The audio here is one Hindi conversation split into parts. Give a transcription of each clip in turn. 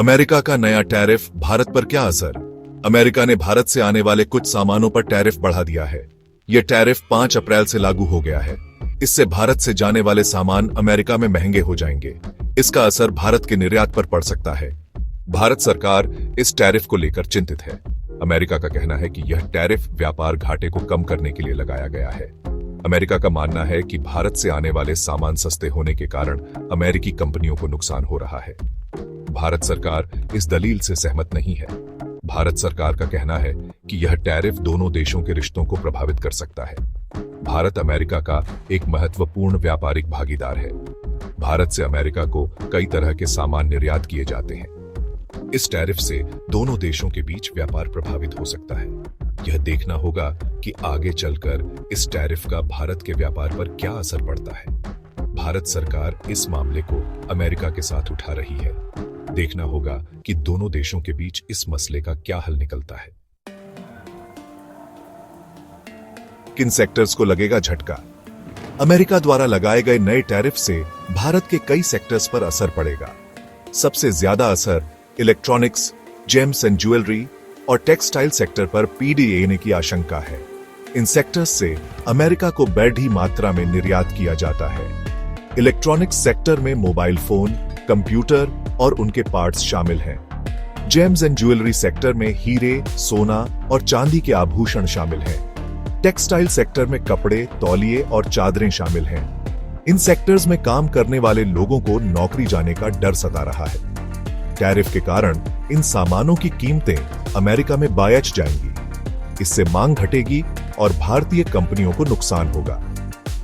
अमेरिका का नया टैरिफ भारत पर क्या असर? अमेरिका ने भारत से आने वाले कुछ सामानों पर टैरिफ बढ़ा दिया है। यह टैरिफ 5 अप्रैल से लागू हो गया है। इससे भारत से जाने वाले सामान अमेरिका में महंगे हो जाएंगे। इसका असर भारत के निर्यात पर पड़ सकता है। भारत सरकार इस टैरिफ को लेकर चिंतित है। अमेरिका का कहना है कि यह टैरिफ व्यापार घाटे को कम करने के लिए लगाया गया है। अमेरिका का मानना है कि भारत से आने वाले सामान सस्ते होने के कारण अमेरिकी कंपनियों को नुकसान हो रहा है। भारत सरकार इस दलील से सहमत नहीं है। भारत सरकार का कहना है कि यह टैरिफ दोनों देशों के रिश्तों को प्रभावित कर सकता है। भारत अमेरिका का एक महत्वपूर्ण व्यापारिक भागीदार है। भारत से अमेरिका को कई तरह के सामान निर्यात किए जाते हैं। इस टैरिफ से दोनों देशों के बीच व्यापार प्रभावित हो सकता है। यह देखना होगा कि आगे चलकर इस टैरिफ का भारत के व्यापार पर क्या असर पड़ता है। भारत सरकार इस मामले को अमेरिका के साथ उठा रही है। देखना होगा कि दोनों देशों के बीच इस मसले का क्या हल निकलता है। किन सेक्टर्स को लगेगा झटका? अमेरिका द्वारा लगाए गए नए टैरिफ से भारत के कई सेक्टर्स पर असर पड़ेगा। सबसे ज्यादा असर इलेक्ट्रॉनिक्स, जेम्स एंड ज्वेलरी और टेक्सटाइल सेक्टर पर पीडीए की आशंका है। इन सेक्टर्स से अमेरिका को बड़ी मात्रा में निर्यात किया जाता है। इलेक्ट्रॉनिक्स सेक्टर में मोबाइल फोन, कंप्यूटर और उनके पार्ट्स शामिल हैं। जेम्स एंड ज्वेलरी सेक्टर में हीरे, सोना और चांदी के आभूषण शामिल हैं। टेक्सटाइल सेक्टर में कपड़े, तौलिए और चादरें शामिल हैं। इन सेक्टर्स में काम करने वाले लोगों को नौकरी जाने का डर सता रहा है। टैरिफ के कारण इन सामानों की कीमतें अमेरिका में बायच जाएंगी। इससे मांग घटेगी और भारतीय कंपनियों को नुकसान होगा।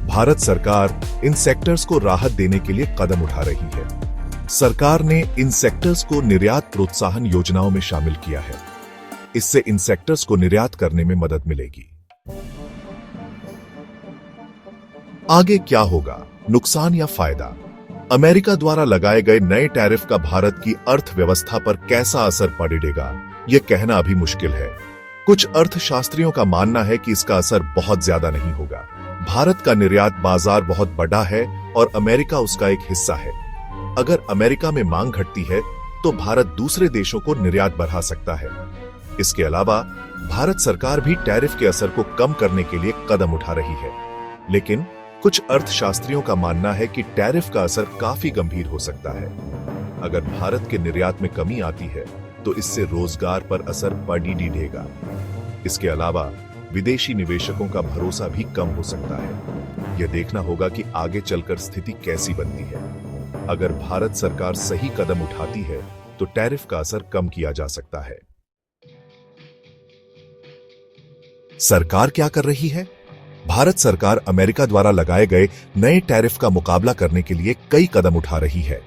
भारत सरकार इन सेक्टर्स को राहत देने के लिए कदम उठा रही है। सरकार ने इन सेक्टर्स को निर्यात प्रोत्साहन योजनाओं में शामिल किया है। इससे इन सेक्टर्स को निर्यात करने में मदद मिलेगी। आगे क्या होगा, नुकसान या फायदा? अमेरिका द्वारा लगाए गए नए टैरिफ का भारत की अर्थव्यवस्था पर कैसा असर पड़ेगा, यह कहना अभी मुश्किल है। कुछ अर्थशास्त्रियों का मानना है कि इसका असर बहुत ज्यादा नहीं होगा। भारत का निर्यात बाजार बहुत बड़ा है और अमेरिका उसका एक हिस्सा है। अगर अमेरिका में मांग घटती है तो भारत दूसरे देशों को निर्यात बढ़ा सकता है। इसके अलावा भारत सरकार भी टैरिफ के असर को कम करने के लिए कदम उठा रही है। लेकिन कुछ अर्थशास्त्रियों का मानना है कि टैरिफ का असर काफी गंभीर हो सकता है। अगर भारत के निर्यात में कमी आती है तो इससे रोजगार पर असर पड़ेगा। इसके अलावा विदेशी निवेशकों का भरोसा भी कम हो सकता है। यह देखना होगा कि आगे चलकर स्थिति कैसी बनती है। अगर भारत सरकार सही कदम उठाती है तो टैरिफ का असर कम किया जा सकता है। सरकार क्या कर रही है? भारत सरकार अमेरिका द्वारा लगाए गए नए टैरिफ का मुकाबला करने के लिए कई कदम उठा रही है।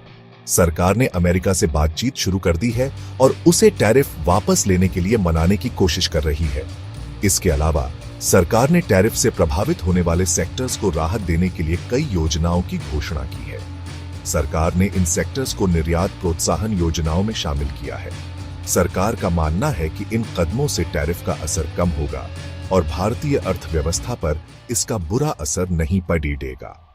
सरकार ने अमेरिका से बातचीत शुरू कर दी है और उसे टैरिफ वापस लेने के लिए मनाने की कोशिश कर रही है। इसके अलावा सरकार ने टैरिफ से प्रभावित होने वाले सेक्टर्स को राहत देने के लिए कई योजनाओं की घोषणा की है। सरकार ने इन सेक्टर्स को निर्यात प्रोत्साहन योजनाओं में शामिल किया है। सरकार का मानना है कि इन कदमों से टैरिफ का असर कम होगा और भारतीय अर्थव्यवस्था पर इसका बुरा असर नहीं पड़ेगा।